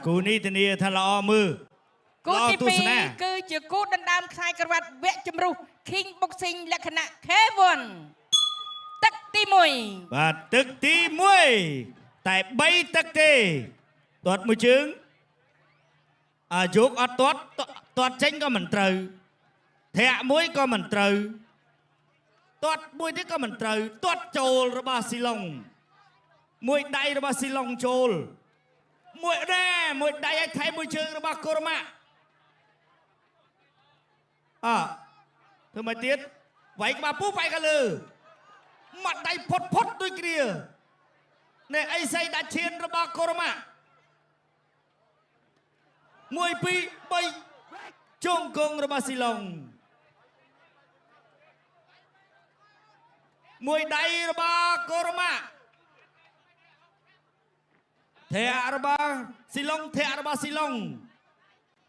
គូនេះធានាថាល្អមើលគូទី2គឺជាគូដណ្ដើមខ្សែក្រវ៉ាត់វគ្គជម្រុះ King Boxing លក្ខណៈ K1 ទឹកទី1បាទទឹកទី1តែ3ទឹកទេទាត់មួយជើងយកអត់ទាត់ចេញក៏មិនត្រូវធាក់មួយក៏មិនត្រូវទាត់មួយទៀតក៏មិនត្រូវទាត់ចូលរបស់ស៊ីឡុងមួយដៃរបស់ស៊ីឡុងចូលមួយដៃឲ្យថែមមួយជើងរបស់កូរម៉ាធ្វើមកទៀតវាយក្បាលពូវាយកាលើមាត់ដៃផុតដូចគ្នានេះអីសីដាច់ឈានរបស់កូរម៉ា1 2 3ជង្គង់របស់ស៊ីឡុងមួយដៃរបស់កូរម៉ាធាក់របស់ស៊ីឡុងធាក់របស់ស៊ីឡុង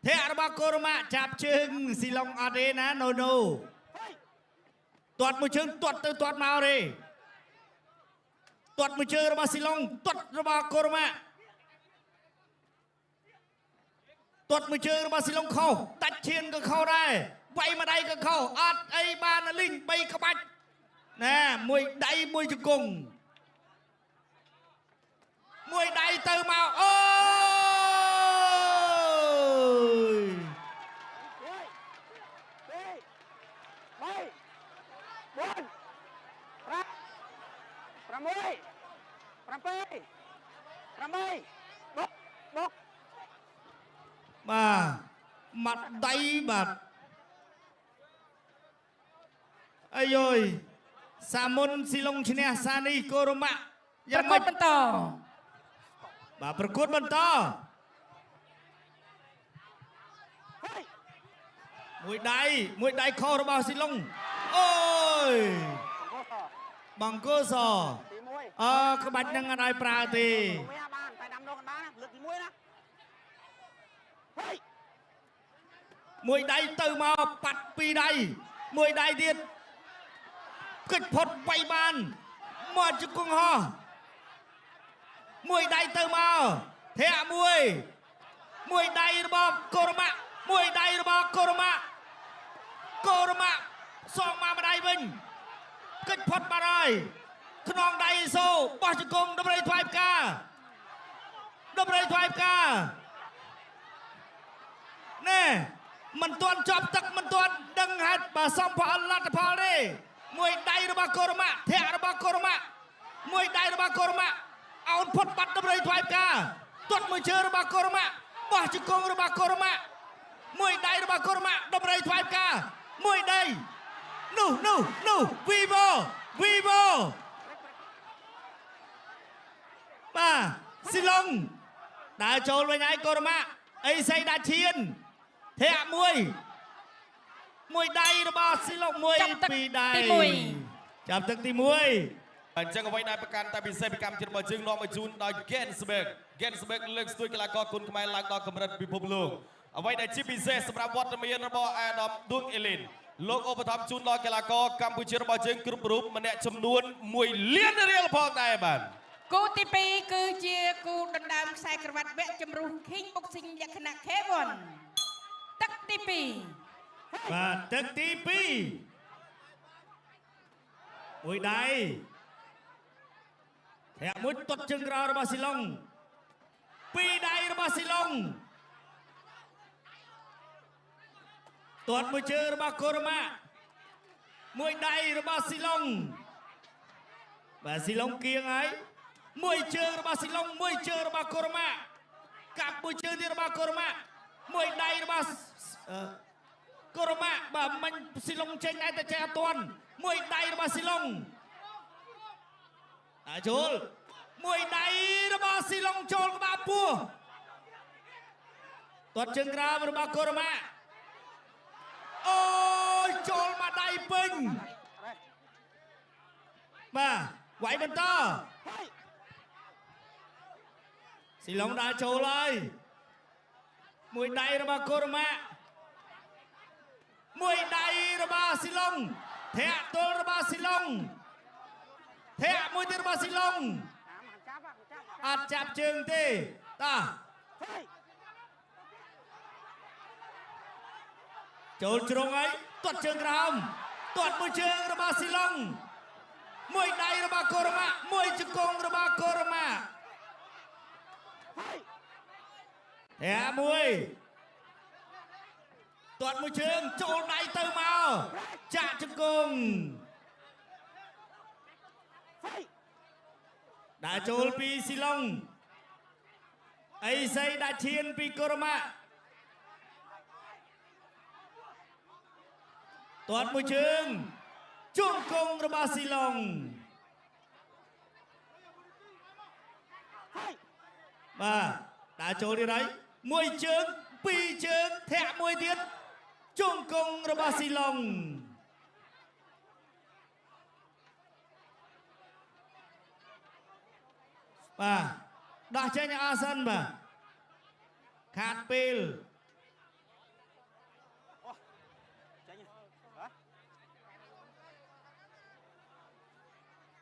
ធាក់របស់កូរម៉ាចាប់ជើងស៊ីឡុងអត់ទេណាណូទាត់មួយជើងទាត់ទៅទាត់មកទេទាត់មួយជើងរបស់ស៊ីឡុងទាត់របស់កូរម៉ាទាត់មួយជើងរបស់ស៊ីឡុងខុសដាច់ឈានក៏ខុសដែរវាយមួយដៃក៏ខុសអត់អីបានលីង3ក្បាច់ណាមួយដៃមួយជង្គង់មួយដៃទៅមកអូយបាទមាត់ដៃបាទអាយយសាមុនស៊ីឡុងឈ្នះសានីកូរម៉ាយ៉ាងម៉េចបន្តបាទប្រកួតបន្តមួយដៃខុសរបស់ស៊ីឡុងអូយបង្គោលសក្បាច់នឹងអត់ឲ្យប្រើទេមួយដៃទៅមកប៉ាត់ពីរដៃមួយដៃទៀតគិតផុតវាយបានមកជង្គង់ហោះមួយដៃទៅមកធាក់មួយដៃរបស់កូរម៉ាមួយដៃរបស់កូរម៉ាសងមកម្ដាយវិញគិតផុតបាត់ហើយខ្នងដៃសូបោះជង្គង់ដើម្បីថ្វាយផ្កាណែមិនទាន់ចប់ទឹកមិនទាន់ដឹងហេតុបើសំផលលទ្ធផលទេមួយដៃរបស់កូរម៉ាធាក់របស់កូរម៉ាមួយដៃរបស់កូរម៉ាអោនផុតបាត់ដើម្បីថ្វាយផ្កាទាត់មួយជើងរបស់កូរម៉ាបោះជង្គង់របស់កូរម៉ាមួយដៃរបស់កូរម៉ាដើម្បីថ្វាយផ្កាមួយដៃនោះវីវ៉ូបាទស៊ីឡុងដើរចូលវិញហើយកូរម៉ាអីសីដាច់ឈានធាក់មួយដៃរបស់ស៊ីឡុងមួយពីរដៃចាប់ទឹកទី1អញ្ចឹងអ្វីដែលប្រកាន់តែពិសេសពីកម្មវិធីរបស់យើងនាំមកជូនដោយ Gensberg លើកស្ទួយកីឡាករគុនខ្មែរឡើងដល់កម្រិតពិភពលោកអ្វីដែលជាពិសេសសម្រាប់វត្តមានរបស់អាដាមឌួងអេលីនលោកឧបត្ថម្ភជូនដល់កីឡាករកម្ពុជារបស់យើងគ្រប់រូបម្នាក់ចំនួន1 លានរៀលផងដែរបាទគូទី2គឺជាគូដណ្ដើមខ្សែក្រវ៉ាត់វគ្គជម្រុះ King Boxing លក្ខណៈ K1 ទឹកទី2បាទទឹកទី2មួយដៃធាក់មួយទាត់ជើងក្រោយរបស់ស៊ីឡុងពីរដៃរបស់ស៊ីឡុងទាត់មួយជើងរបស់កូរម៉ាមួយដៃរបស់ស៊ីឡុងបាទស៊ីឡុងគៀងហើយមួយជើងរបស់ស៊ីឡុងមួយជើងរបស់កូរម៉ាកាប់មួយជើងទៀតរបស់កូរម៉ាមួយដៃរបស់កូរម៉ាបាទមិញស៊ីឡុងចេញតែចេះអត់ទាន់មួយដៃរបស់ស៊ីឡុងចូលមួយដៃរបស់ស៊ីឡុងចូលក្បាលពោះទាត់ជើងក្រោមរបស់កូរម៉ាអូយចូលមកដៃពេញបាទវាយបន្តស៊ីឡុងដើរចូលហើយមួយដៃរបស់កូរម៉ាមួយដៃរបស់ស៊ីឡុងធាក់ទល់របស់ស៊ីឡុងធាក់មួយទៀតរបស់ស៊ីឡុង អត់ចាប់ជើងទេតាចូលជ្រុងហើយទាត់ជើងក្រោមទាត់មួយជើងរបស់ស៊ីឡុងមួយដៃរបស់កូរ៉ាម៉ាមួយជង្គង់របស់កូរ៉ាម៉ាតែមួយទាត់មួយជើងចូលដៃទៅមកចាក់ជង្គង់ដាក់ចូលពីស៊ីឡុងអីសីដាក់ឈានពីកូរ៉ាម៉ាទាត់មួយជើងជង្គង់របស់ស៊ីឡុងបាទដាក់ចូលទៀតហើយមួយជើងពីរជើងធាក់មួយទៀតជង្គង់របស់ស៊ីឡុងបាទដោះចេញអាសិនបាទខាតពេល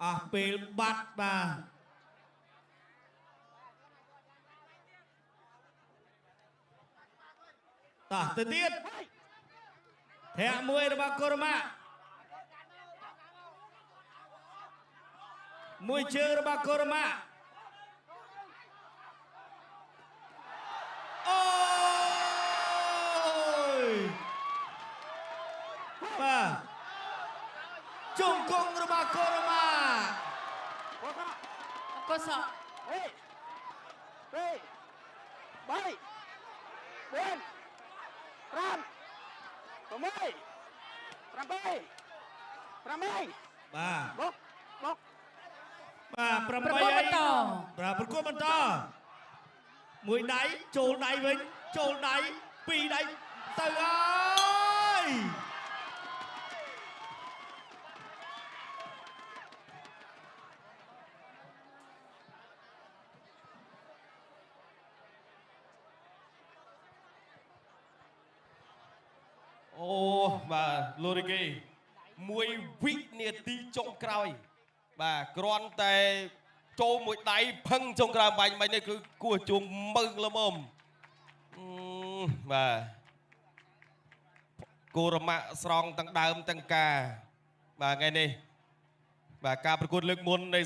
អស់ពេលបាត់បាទតោះទៅទៀតធាក់មួយរបស់កូរ៉ាម៉ាមួយជើងរបស់កូរ៉ាម៉ាអូយបាទជង្គង់របស់កូរ៉ាម៉ាកុសលបាទប្រកួតបន្តប្រកួតបន្តមួយដៃចូលដៃវិញចូលដៃពីរដៃទៅហើយអូបាទលូរីគីមួយវិនាទីចុងក្រោយបាទគ្រាន់តែចូលមួយដៃផឹងចុងក្រោយបាញ់នេះគឺគួរជួងមើងល្មមបាទកូរ៉ាម៉ាស្រង់ទាំងដើមទាំងការបាទថ្ងៃនេះបាទការប្រកួតលើកមុននៃ